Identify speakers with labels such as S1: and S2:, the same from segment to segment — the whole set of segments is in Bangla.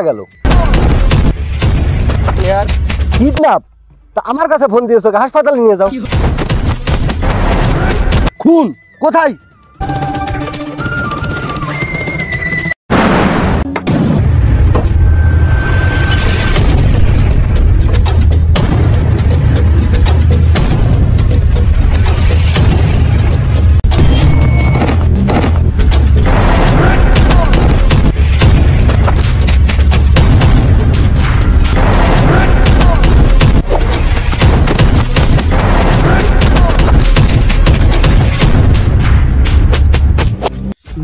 S1: গেল? কিডন্যাপ? তা আমার কাছে ফোন দিয়েছো, হাসপাতালে নিয়ে যাও। খুন কোথায়?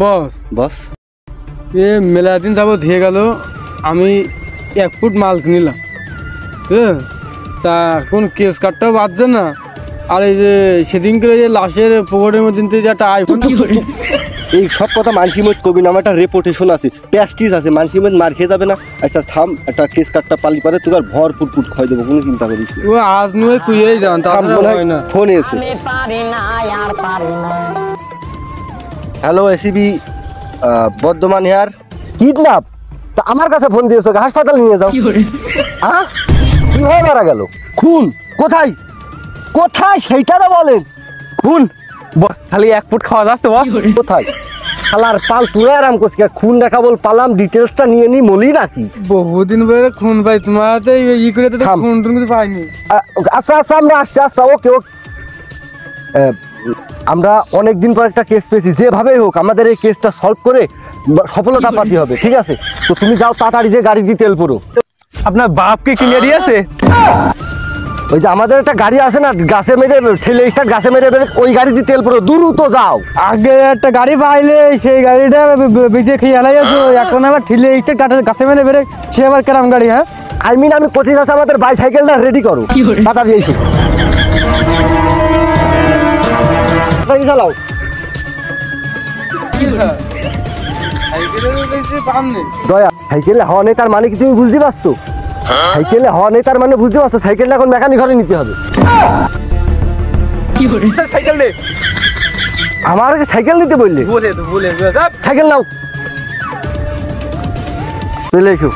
S2: বস
S1: বস,
S2: এ মেলা দিন যাবত হয়ে গেল আমি 1 ফুট মাল কিনলাম, হ্যাঁ, তা কোন কেস কার্ডটাও বাজছে না। আর এই যে সেদিনকে যে লাশের পকেটের মধ্যে যে একটা আইফোন,
S1: এই সব কথা মানসির মধ্যে কবি না, আমার একটা রেপুটেশন আছে, প্যাস্টিস আছে, মানসির মধ্যে মার খেয়ে যাবে না। আচ্ছা থাম, একটা কেস কার্ডটা পালি পারে তোর ভরপুর পুট খাই দেবো, কোনো চিন্তা করিস না।
S2: ও আপনি ওই কুইয়েই যান, তাছাড়া হয় না।
S1: ফোন এসে hello ACB Bardhaman here. Kidnap? তা আমার কাছে ফোন দিয়েছো, হাসপাতালে নিয়ে যাও। কিভাবে মারা গেল? খুন কোথায়? কোথায় সেইটা তো বলেন।
S3: খুন বস, খালি 1 ফুট খাওয়া যাচ্ছে বস।
S1: কোথায়? খালার পাল তুই আরাম করছি, খুন দেখা বল পালাম, ডিটেলসটা নিয়ে নি মলি নাকি?
S2: বহুদিন পরে খুন পাই, তোমার ই করে তো খুন টুন কিছু পাইনি।
S1: আচ্ছা আচ্ছা আমরা আসছি। আচ্ছা ওকে ওকে, আমরা অনেকদিন পর একটা কেস পেয়েছি, যেভাবেই হোক আমাদের এই কেসটা সলভ করে সফলতা পাতে হবে, ঠিক আছে? তো তুমি যাও তাড়াতাড়ি, যে গাড়ি দিয়ে তেল পড়ো।
S3: আপনার বাপকে কিনে দিয়েছে?
S1: ওই যে আমাদের একটা গাড়ি আছে না, গাছে মেরে ঠেলে স্টার্ট, গাছে মেরে ওই গাড়ি দিয়ে তেল পড়ো, দ্রুত যাও।
S2: আগে একটা গাড়ি পাইলে সেই গাড়িটা বেঁচে খেয়ে হেলাই আছো, এখন আবার ঠেলে স্টার্ট গাছে মেরে বেড়ে সে আবার কেরাম গাড়ি? হ্যাঁ
S1: আমি কোচিং আছে, আমাদের বাইসাইকেলটা রেডি করো, তাড়াতাড়ি এসো, তাড়াতাড়ি চালাও। দয়া, সাইকেলে হওয়া নেই তার মানে কি তুমি বুঝতে পারছো? সাইকেলে হওয়া নেই তার মানে বুঝতে পারছো? সাইকেলটা এখন মেকানিক ঘরে নিতে হবে।
S3: সাইকেল নে।
S1: আমার সাইকেল নিতে বললে? সাইকেল নাও, চলে এসো।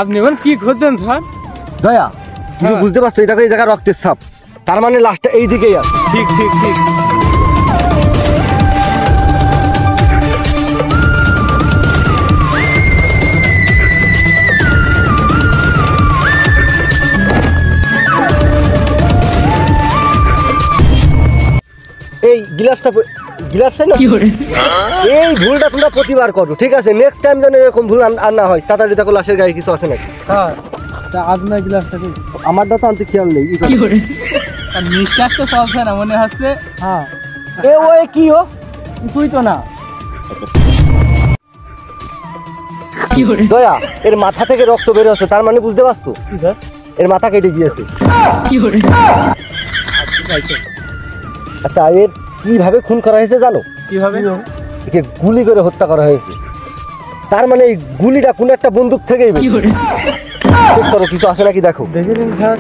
S2: আপনি এখন কি খুঁজছেন স্যার?
S1: দয়া, তুমি বুঝতে পারছো এই দেখো, এই জায়গা রক্তের ছাপ, তার মানে লাস্টটা এই দিকেই আছে।
S2: ঠিক ঠিক ঠিক।
S1: এই গ্লাসটা না, এই ভুলটা তোমরা প্রতিবার করো, ঠিক আছে? নেক্সট টাইম যেন এরকম ভুল আর না হয়। তাড়াতাড়ি দেখো লাশের গায়ে কিছু আছে নাকি।
S2: আপনার গ্লাসটা
S1: আমারটা তো আনতে খেয়াল নেই।
S2: নিঃশ্বাস তো চলছে না মনে হচ্ছে। হ্যাঁ
S1: এ ওই কি ও
S2: কিছুই তো না।
S1: দয়া, এর মাথা থেকে রক্ত বের হচ্ছে, তার মানে বুঝতে পারছো এর মাথা কেটে গিয়েছে। আচ্ছা এর কিভাবে খুন করা হয়েছে জানো?
S2: কিভাবে?
S1: একে গুলি করে হত্যা করা হয়েছে, তার মানে এই গুলিটা কোন একটা বন্দুক থেকেই চেক করো কিছু আছে নাকি দেখো।
S2: দেখে নিন স্যার।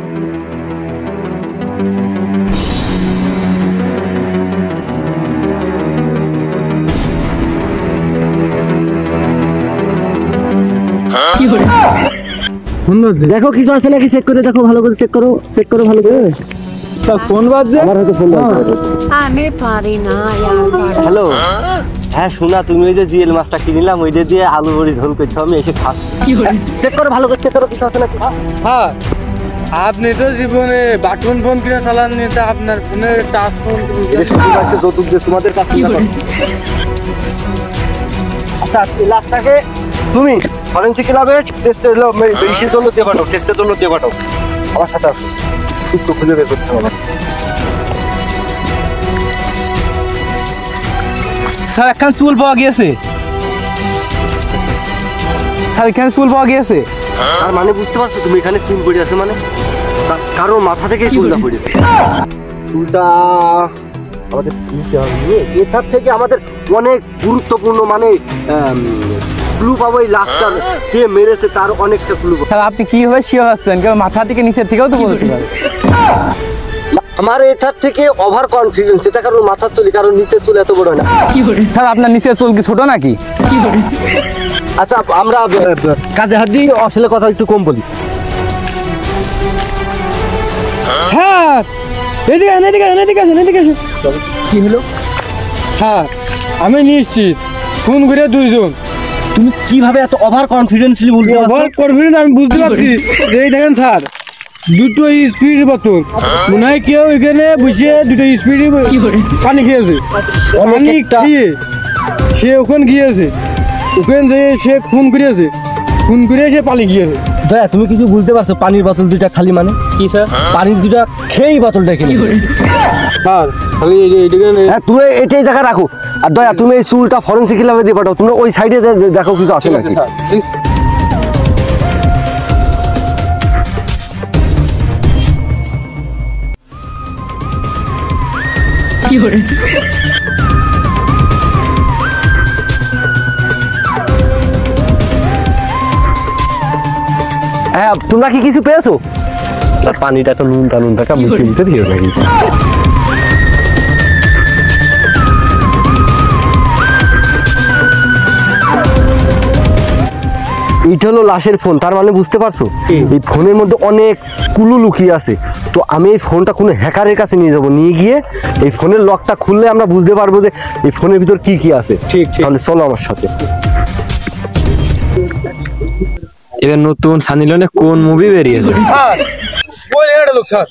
S1: দেখো কিছু আছে নাকি চেক করে দেখো, ভালো করে চেক করো, চেক করো ভালো করে।
S2: ফোন বাজছে,
S1: আমার হাতে ফোন বাজছে।
S4: আমি পারি না।
S1: হ্যালো, হ্যাঁ শোনা, তুমি ওই যে জিএল মাছটা কিনলাম, ওইটা দিয়ে আলু বড়ি ঝোল করছো, আমি এসে খাচ্ছি। চেক করো ভালো করে, চেক করো কিছু আছে নাকি।
S2: হ্যাঁ আপনি তো জীবনে বাটন ফোন কিনে চালাননি, তা আপনার ফোনে টাচ ফোন
S1: যৌতুক দেশ তোমাদের কাছে। আচ্ছা লাস্টটাকে তুমি ফরেনসিক ল্যাবে টেস্টের জন্য দিয়ে পাঠাও, টেস্টের জন্য দিয়ে পাঠাও। আমার সাথে আছে, সূত্র খুঁজে বের করতে হবে।
S3: স্যার একখান চুল পাওয়া গিয়েছে। স্যার এখানে চুল পাওয়া গিয়েছে।
S1: তার মানে বুঝতে পারছো তুমি এখানে চুল পড়ে আছে, মানে কারোর মাথা থেকে চুলটা পড়েছে। চুলটা আমাদের নিতে হবে নিয়ে এটার থেকে আমাদের অনেক গুরুত্বপূর্ণ মানে ক্লু পাবো। এই লাশটার কে মেরেছে তার অনেকটা ক্লু।
S3: তাহলে আপনি কিভাবে শিওর হচ্ছেন? কেউ মাথা থেকে নিচের থেকেও তো বলতে পারে।
S1: আমার এটার থেকে ওভার কনফিডেন্স, এটা কারণ মাথার চুল, কারণ নিচের চুল এত বড় না।
S3: তাহলে আপনার নিচের চুল কি ছোট নাকি?
S1: আচ্ছা আমরা কাজে হাত দিই, আসলে কথা একটু কম বলি।
S2: স্যার এদিকে আসেন, এদিকে আসেন, এদিকে আসেন, এদিকে আসেন।
S1: কি হলো?
S2: স্যার আমি নিশ্চিত খুন করে দুইজন।
S1: তুমি কিভাবে এত ওভার কনফিডেন্সলি বলতে পারছো?
S2: ওভার কনফিডেন্ট আমি বুঝতে পারছি। এই দেখেন স্যার, দুটো স্পিড বোতল মনে হয় কেউ এখানে বসে দুটো স্পিড পানি খেয়েছে। পানি খেয়ে সে ওখানে গিয়েছে, ওখানে যে সে খুন করেছে, খুন করে সে পালিয়ে গিয়েছে।
S1: দয়া তুমি কিছু বুঝতে পারছো? পানির বোতল দুইটা খালি মানে
S3: কি স্যার?
S1: পানির দুইটা খেয়েই বোতলটা কিনে।
S2: স্যার খালি
S1: হ্যাঁ তুমি এটাই জায়গা রাখো। আর দয়া তুমি এই চুলটা ফরেন্সিক ল্যাবে দিয়ে পাঠাও। তোমরা ওই সাইডে দেখো কিছু আসে নাকি। হ্যাঁ তোমরা কি কিছু পেয়েছো? তার পানিটা তো নুনটা নুনটা মুখে মুখে দিয়ে নাকি। এইটা হলো লাশের ফোন, তার মানে বুঝতে পারছো এই ফোনের মধ্যে অনেক কুলু লুকিয়ে আছে। তো আমি এই ফোনটা কোনো হ্যাকারের কাছে নিয়ে যাব, নিয়ে গিয়ে এই ফোনের লকটা খুললে আমরা বুঝতে পারবো যে এই ফোনের ভিতর কি কি আছে।
S3: ঠিক ঠিক।
S1: তাহলে চলো আমার সাথে।
S3: এবার নতুন সানি লিওনের কোন মুভি বেরিয়েছে?
S2: স্যার ওই একটা লোক স্যার।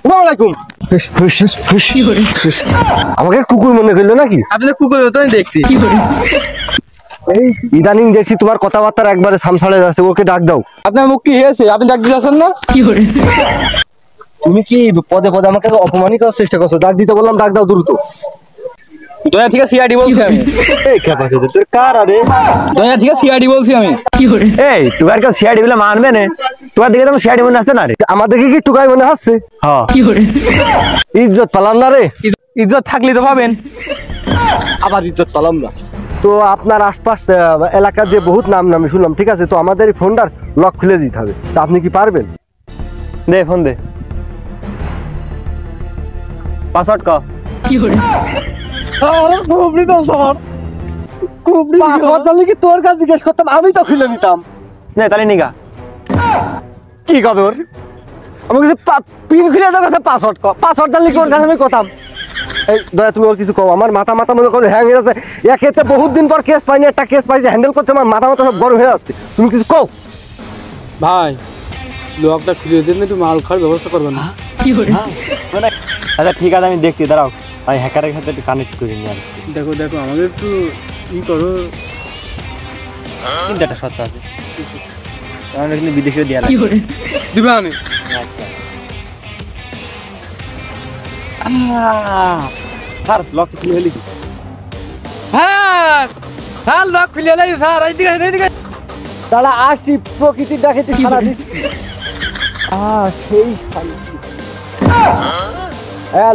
S1: আসসালামু আমাকে কুকুর মনে করলো নাকি?
S3: আপনি কুকুর তো দেখতে।
S1: ইদানিং দেখছি তোমার কথাবার্তার একবারে সামসাড়ে যাচ্ছে, ওকে ডাক দাও।
S3: আপনার মুখ কি হয়েছে? আপনি ডাক দিয়েছেন না?
S1: তুমি কি পদে পদে আমাকে অপমানই করার চেষ্টা করছো? ডাক দিতে বললাম, ডাক দাও দ্রুত।
S3: দয়া থেকে সিআইডি বলছি আমি।
S1: এই ক্যাপাসিটি তোর কার? আরে
S3: দয়া থেকে সিআইডি বলছি আমি।
S1: এই তোমার কেউ সিআইডি বলে মানবে না? তোমার দিকে তো সিআইডি মনে আছে না রে? আমাদেরকে কি টুকাই মনে হচ্ছে?
S3: হ্যাঁ
S1: ইজ্জত পালাম না রে।
S3: ইজ্জত থাকলে তো পাবেন।
S1: আবার ইজ্জত পালাম না তো? আপনার আশপাশ এলাকা দিয়ে বহুত নাম নামি শুনলাম, ঠিক আছে? তো আমাদের এই ফোনটার লক খুলে দিতে হবে, তা আপনি কি পারবেন?
S3: দে ফোন দে। পাসওয়ার্ড ক।
S1: পাসওয়ার্ড জানলে কি তোর কাছে জিজ্ঞেস করতাম? আমি তো খুলে নিতাম।
S3: নে তাহলে নিগা।
S1: কি কবে ওর? আমার কাছে পিন খুলে তোর কাছে পাসওয়ার্ড ক। পাসওয়ার্ড জানলে কি ওর কাছে আমি কথাম? এই দয়া তুমি ওর কিছু কও। আমার মাথা মনে করে হ্যাং হয়ে আছে। একেতে বহুত দিন পর কেস পাইনি, একটা কেস পাইছে হ্যান্ডেল করতে আমার মাথা সব গরম হয়ে আসছে। তুমি কিছু কও।
S2: ভাই লোকটা খুলে দিন, একটু মাল খাওয়ার ব্যবস্থা করবেন না?
S3: আচ্ছা ঠিক আছে, আমি দেখছি, দাঁড়াও আমি হ্যাকারের সাথে একটু কানেক্ট করি নি।
S2: দেখো দেখো আমাদের একটু ই করো।
S3: কিন্তু একটা সত্য আছে, আমাদের কিন্তু বিদেশে দেওয়া লাগে।
S2: দিবে আনে
S3: স্যার লক তো খুলে ফেলেছি।
S2: স্যার, স্যার লক খুলে এলাই স্যার। এইদিকে এইদিকে
S1: তাহলে আসছি, প্রকৃতির ডাকে একটু সাড়া দিচ্ছি। সেই শান্তি।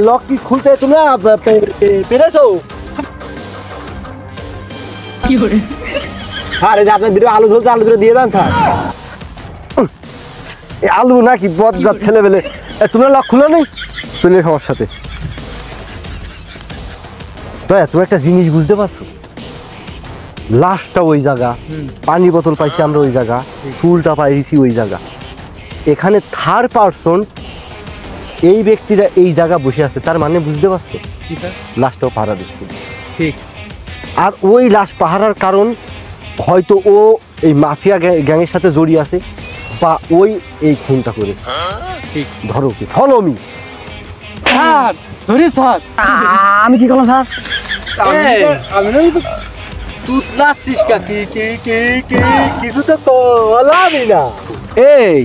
S1: লক কি খুলতে তুমি পেরেছো?
S3: স্যার এই যে আপনার দুটো আলু ঝোলছে, আলু দুটো দিয়ে দেন স্যার।
S1: আলু নাকি বজ্জাত ছেলে বেলে? তোমরা লক খুলে নেই, চলে এসো আমার সাথে। দয়া তুমি একটা জিনিস বুঝতে পারছো? লাশটা ওই জায়গা, পানি বোতল পাইছি আমরা ওই জায়গা, চুলটা পাইছি ওই জায়গা। এখানে থার্ড পারসন এই ব্যক্তিরা এই জায়গা বসে আছে, তার মানে বুঝতে পারছো লাশটাও পাহারা দিচ্ছে।
S3: ঠিক।
S1: আর ওই লাশ পাহারার কারণ হয়তো ও এই মাফিয়া গ্যাংয়ের সাথে জড়িয়ে আছে, বা ওই এই খুনটা করেছে।
S3: ঠিক।
S1: ধরো কি, ফলো মি।
S2: স্যার ধরি স্যার।
S1: আমি কি করলাম স্যার?
S2: আমি না
S1: তুতলাচ্ছিস কা? কি কি কি কি কিছু তো বলাবি না। এই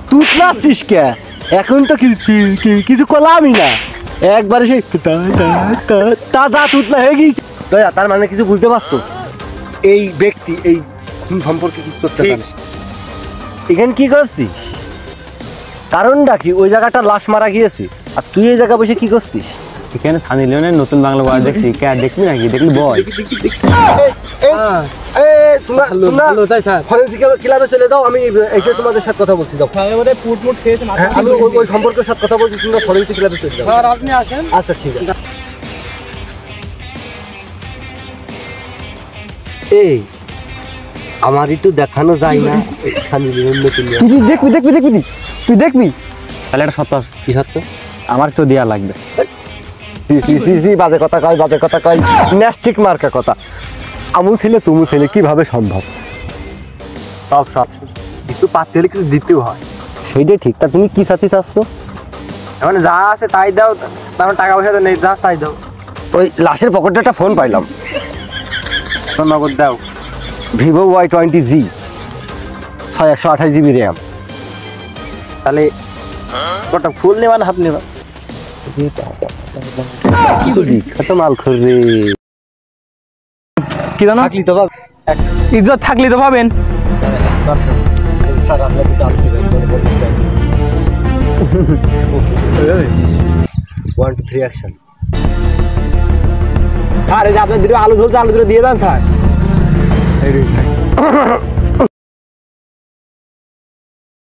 S1: তুতলাচ্ছিস কে? এখন তো কিছু কলামই না, একবারে সে তাজা তুতলা হয়ে গিয়েছে। দয়া তার মানে কিছু বুঝতে পারছো? এই ব্যক্তি এই খুন সম্পর্কে কিছু করতে পারে। এখানে কি করছিস? কারণটা কি? ওই জায়গাটা লাশ মারা গিয়েছে আর তুই এই জায়গা বসে কি করছিস?
S3: এখানে সানি লিওনের নতুন বাংলা বই দেখছি, কে আর দেখবি নাকি? দেখলি বল।
S1: ফরেন্সিক ক্লাবে চলে দাও, আমি এই যে তোমাদের সাথে কথা বলছি। দাও হ্যাঁ, আমি ওই সম্পর্কের সাথে কথা বলছি, তোমরা ফরেন্সিক ক্লাবে চলে যাও।
S2: আপনি আসেন।
S1: আচ্ছা ঠিক আছে। এই আমার একটু দেখানো যায় না সানি লিওন নতুন?
S3: তুই দেখবি দেখবি দেখবি তুই দেখবি, তাহলে এটা সত্য।
S1: কি সত্য?
S3: আমার তো দেয়া লাগবে।
S1: বাজে কথা কয়, বাজে কথা কয়, ন্যাস্টিক মার্কা কথা। আমু ছেলে তুমু ছেলে কিভাবে সম্ভব?
S3: সব কিছু পাতে হলে কিছু দিতেও হয়।
S1: সেইটাই ঠিক। তা তুমি কি সাথে চাচ্ছ?
S3: এখন যা আছে তাই দাও, তারপর টাকা পয়সা তো নেই, যা তাই দাও।
S1: ওই লাশের পকেটে একটা ফোন পাইলাম,
S3: তোর নগদ দাও।
S1: Vivo Y20G 6128 GB RAM.
S3: তাহলে ওটা ফুল নেবা না হাফ নেবা?
S1: বিখ্যাত মাল খররে।
S3: কি জানো,
S1: থাকলি তো পাবেন।
S3: ইজ্জত থাকলে তো পাবেন।
S1: স্যার আপনার তো আলু গাছ মানে বলতে চাই। 1 2 3 অ্যাকশন।
S3: আর এই যে আপনার দুটো আলু ঝোলছে, আলু দুটো দিয়ে দেন স্যার।